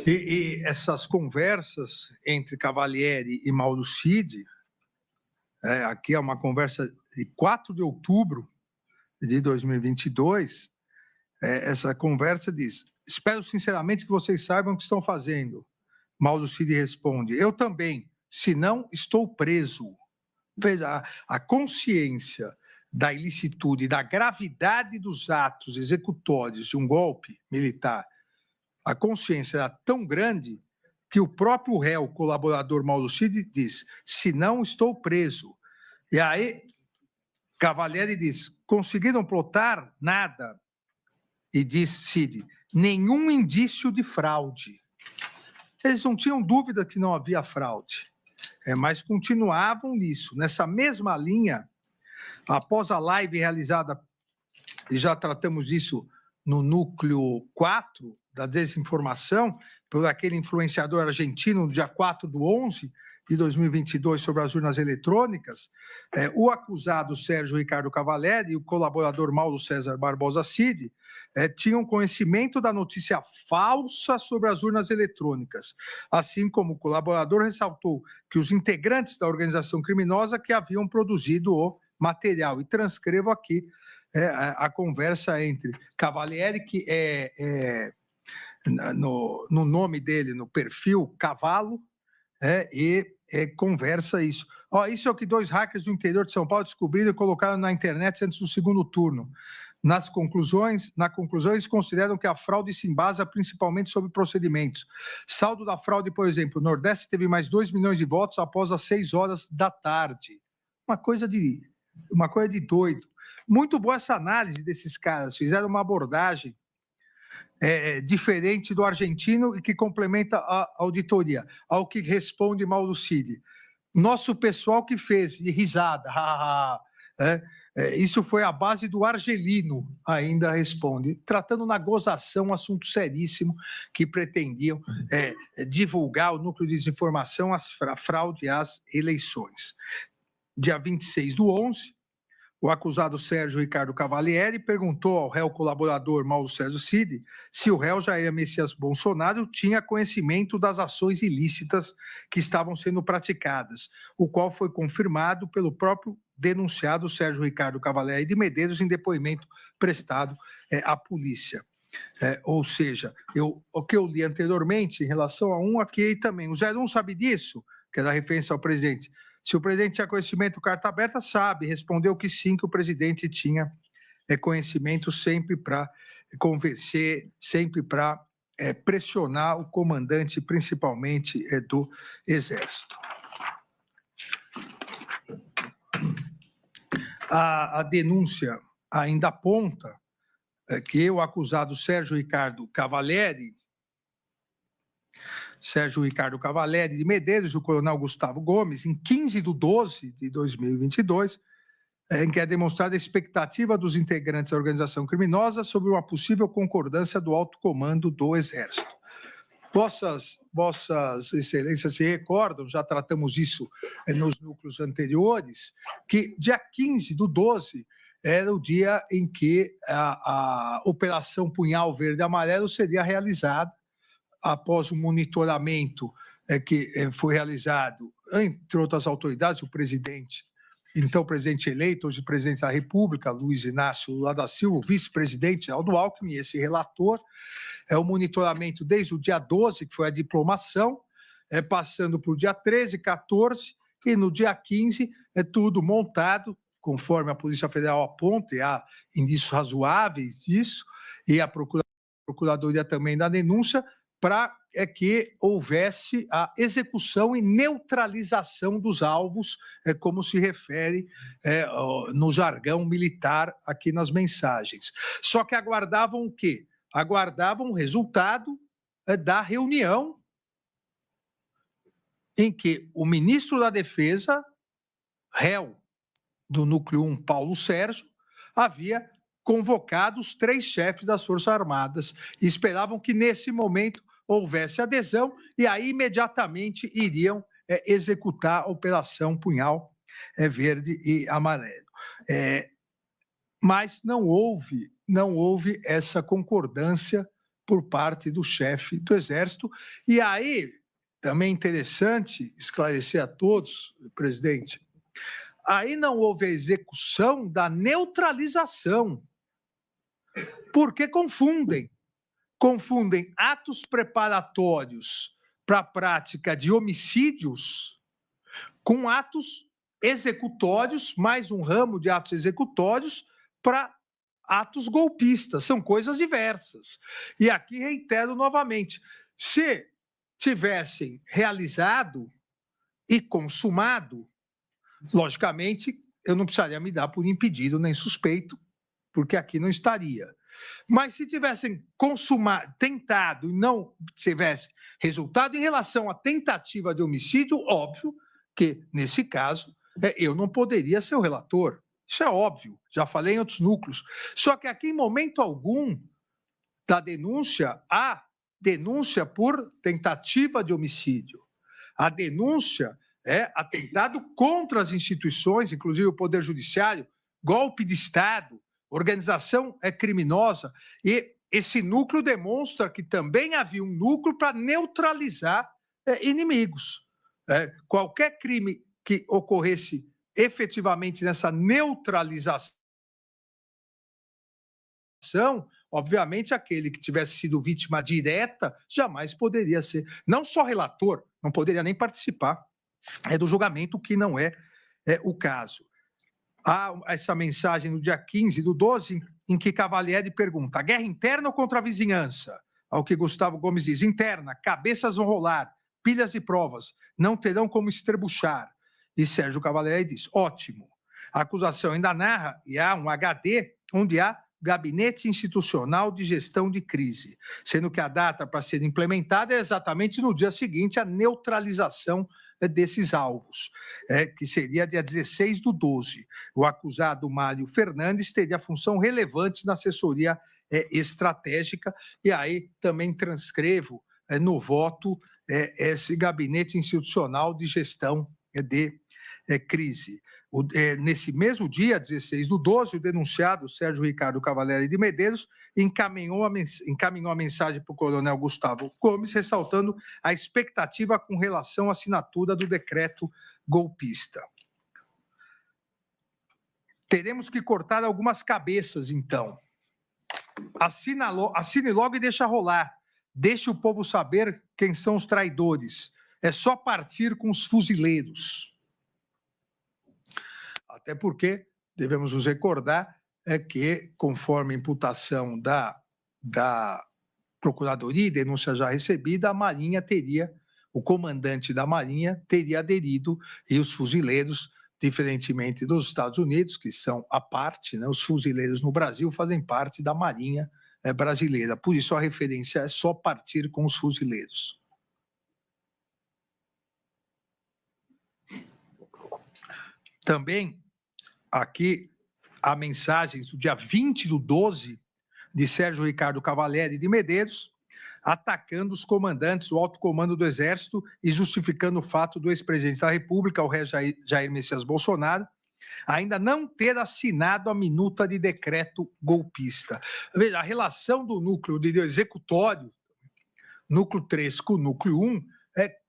E essas conversas entre Cavalieri e Mauro Cid, aqui é uma conversa de 4 de outubro de 2022, essa conversa diz: espero sinceramente que vocês saibam o que estão fazendo. Mauro Cid responde: eu também, senão estou preso. Veja, a consciência da ilicitude, da gravidade dos atos executórios de um golpe militar, a consciência era tão grande que o próprio réu, o colaborador Mauro Cid, diz: se não estou preso. E aí, Cavalieri diz: conseguiram plotar? Nada. E diz Cid: nenhum indício de fraude. Eles não tinham dúvida que não havia fraude, mas continuavam nisso. Nessa mesma linha, após a live realizada, e já tratamos isso no núcleo 4 da desinformação, por aquele influenciador argentino, no dia 4/11 de 2022, sobre as urnas eletrônicas, o acusado Sérgio Ricardo Cavalieri e o colaborador Mauro César Barbosa Cid tinham conhecimento da notícia falsa sobre as urnas eletrônicas, assim como o colaborador ressaltou que os integrantes da organização criminosa que haviam produzido o material. E transcrevo aqui a conversa entre Cavalieri, que no nome dele, no perfil Cavalo, conversa isso. Isso é o que 2 hackers do interior de São Paulo descobriram e colocaram na internet antes do segundo turno. Na conclusão, eles consideram que a fraude se embasa principalmente sobre procedimentos. Saldo da fraude, por exemplo, o Nordeste teve mais 2 milhões de votos após as 6 horas da tarde. Uma coisa de doido. Muito boa essa análise desses caras. Fizeram uma abordagem diferente do argentino e que complementa a auditoria, ao que responde Mauro Cid. Nosso pessoal que fez, de risada, isso foi a base do argelino, ainda responde, tratando na gozação um assunto seríssimo que pretendiam divulgar o núcleo de desinformação, a fraude às eleições. Dia 26/11, o acusado Sérgio Ricardo Cavalieri perguntou ao réu colaborador Mauro César Cid se o réu Jair Messias Bolsonaro tinha conhecimento das ações ilícitas que estavam sendo praticadas, o qual foi confirmado pelo próprio denunciado Sérgio Ricardo Cavalieri de Medeiros em depoimento prestado à polícia. Ou seja, o que eu li anteriormente em relação a aqui também, o 01 sabe disso, que é da referência ao presidente. Se o presidente tinha conhecimento, carta aberta, sabe. Respondeu que sim, que o presidente tinha conhecimento sempre para convencer, sempre para pressionar o comandante, principalmente do Exército. A denúncia ainda aponta que o acusado Sérgio Ricardo Cavalieri de Medeiros e o coronel Gustavo Gomes, em 15/12 de 2022, em que é demonstrada a expectativa dos integrantes da organização criminosa sobre uma possível concordância do alto comando do Exército. Vossas Excelências se recordam, já tratamos isso nos núcleos anteriores, que dia 15/12 era o dia em que a Operação Punhal Verde e Amarelo seria realizada, após um monitoramento que foi realizado, entre outras autoridades, o presidente, então presidente eleito, hoje presidente da República, Luiz Inácio Lula da Silva, o vice-presidente Aldo Alckmin, esse relator, o monitoramento desde o dia 12, que foi a diplomação, passando por dia 13, 14, e no dia 15 tudo montado, conforme a Polícia Federal aponta, e há indícios razoáveis disso, e a Procuradoria também da denúncia, para que houvesse a execução e neutralização dos alvos, como se refere no jargão militar aqui nas mensagens. Só que aguardavam o quê? Aguardavam o resultado da reunião em que o ministro da Defesa, réu do Núcleo 1, Paulo Sérgio, havia convocado os 3 chefes das Forças Armadas e esperavam que, nesse momento, houvesse adesão e aí imediatamente iriam executar a Operação Punhal Verde e Amarelo. Mas não houve essa concordância por parte do chefe do Exército. E aí, também é interessante esclarecer a todos, presidente, aí não houve a execução da neutralização, porque confundem atos preparatórios para a prática de homicídios com atos executórios, mais um ramo de atos executórios para atos golpistas. São coisas diversas. E aqui reitero novamente, se tivessem realizado e consumado, logicamente, eu não precisaria me dar por impedido nem suspeito, porque aqui não estaria. Mas se tivessem consumado, tentado e não tivesse resultado em relação à tentativa de homicídio, óbvio que, nesse caso, eu não poderia ser o relator. Isso é óbvio, já falei em outros núcleos. Só que aqui, em momento algum da denúncia, há denúncia por tentativa de homicídio. A denúncia é atentado contra as instituições, inclusive o Poder Judiciário, golpe de Estado, organização criminosa, e esse núcleo demonstra que também havia um núcleo para neutralizar inimigos. Qualquer crime que ocorresse efetivamente nessa neutralização, obviamente aquele que tivesse sido vítima direta jamais poderia ser, não só relator, não poderia nem participar do julgamento, que não é o caso. Há essa mensagem no dia 15/12, em que Cavalieri pergunta: guerra interna ou contra a vizinhança? Ao que Gustavo Gomes diz: interna, cabeças vão rolar, pilhas de provas, não terão como estrebuchar. E Sérgio Cavalieri diz: ótimo. A acusação ainda narra, e há um HD, onde há Gabinete Institucional de Gestão de Crise, sendo que a data para ser implementada é exatamente no dia seguinte à neutralização desses alvos, que seria dia 16/12. O acusado Mário Fernandes teria função relevante na assessoria estratégica, e aí também transcrevo no voto esse Gabinete Institucional de Gestão de Crise. Nesse mesmo dia, 16/12, o denunciado Sérgio Ricardo Cavalieri de Medeiros encaminhou a mensagem para o coronel Gustavo Gomes, ressaltando a expectativa com relação à assinatura do decreto golpista. Teremos que cortar algumas cabeças, então. Assine logo e deixa rolar. Deixe o povo saber quem são os traidores. É só partir com os fuzileiros. Até porque devemos nos recordar que, conforme a imputação da Procuradoria e denúncia já recebida, a Marinha o comandante da Marinha teria aderido, e os fuzileiros, diferentemente dos Estados Unidos, que são à parte, né, os fuzileiros no Brasil fazem parte da Marinha brasileira. Por isso a referência é só partir com os fuzileiros. Também aqui há mensagens do dia 20/12 de Sérgio Ricardo Cavalieri de Medeiros, atacando os comandantes, o alto comando do Exército, e justificando o fato do ex-presidente da República, o Jair Messias Bolsonaro, ainda não ter assinado a minuta de decreto golpista. Veja, a relação do núcleo de executório, núcleo 3 com o núcleo 1,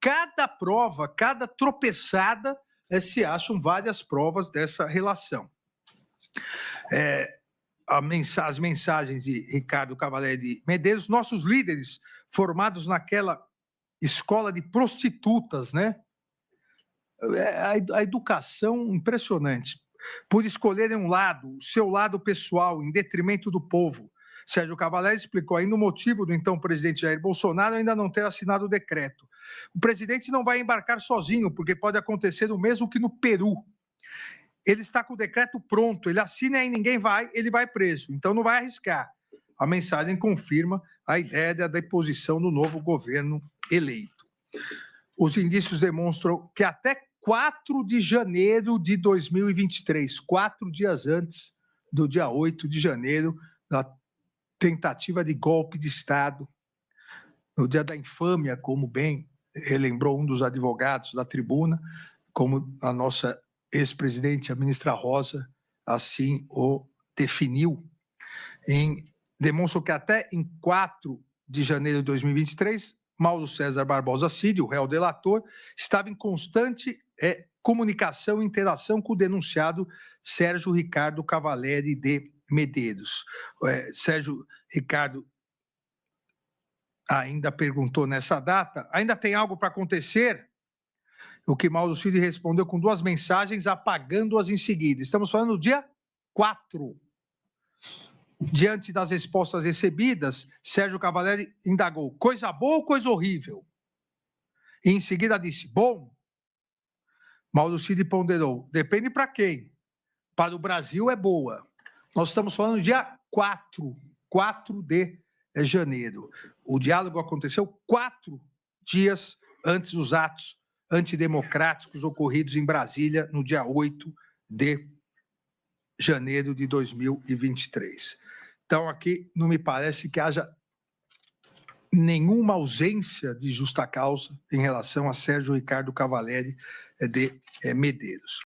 cada prova, cada tropeçada, se acham várias provas dessa relação. As mensagens de Ricardo Cavalieri de Medeiros: nossos líderes formados naquela escola de prostitutas, né? A educação impressionante, por escolherem um lado, o seu lado pessoal, em detrimento do povo. Sérgio Cavalieri explicou ainda o motivo do então presidente Jair Bolsonaro ainda não ter assinado o decreto. O presidente não vai embarcar sozinho, porque pode acontecer o mesmo que no Peru. Ele está com o decreto pronto, ele assina e ninguém vai, ele vai preso, então não vai arriscar. A mensagem confirma a ideia da deposição do novo governo eleito. Os indícios demonstram que até 4 de janeiro de 2023, 4 dias antes do dia 8 de janeiro, da tentativa de golpe de Estado, no dia da infâmia, como bem relembrou um dos advogados da tribuna, como a nossa ex-presidente, a ministra Rosa, assim o definiu, demonstram que até em 4 de janeiro de 2023, Mauro César Barbosa Cid, o réu delator, estava em constante comunicação e interação com o denunciado Sérgio Ricardo Cavaleri de Medeiros. Sérgio Ricardo ainda perguntou nessa data: ainda tem algo para acontecer? O que Mauro Cid respondeu com 2 mensagens, apagando-as em seguida. Estamos falando do dia 4. Diante das respostas recebidas, Sérgio Cavaleri indagou: coisa boa ou coisa horrível? E em seguida disse: bom. Mauro Cid ponderou: depende para quem. Para o Brasil é boa. Nós estamos falando do dia 4 de janeiro. O diálogo aconteceu 4 dias antes dos atos antidemocráticos ocorridos em Brasília no dia 8 de janeiro de 2023. Então, aqui não me parece que haja nenhuma ausência de justa causa em relação a Sérgio Ricardo Cavaleri de Medeiros.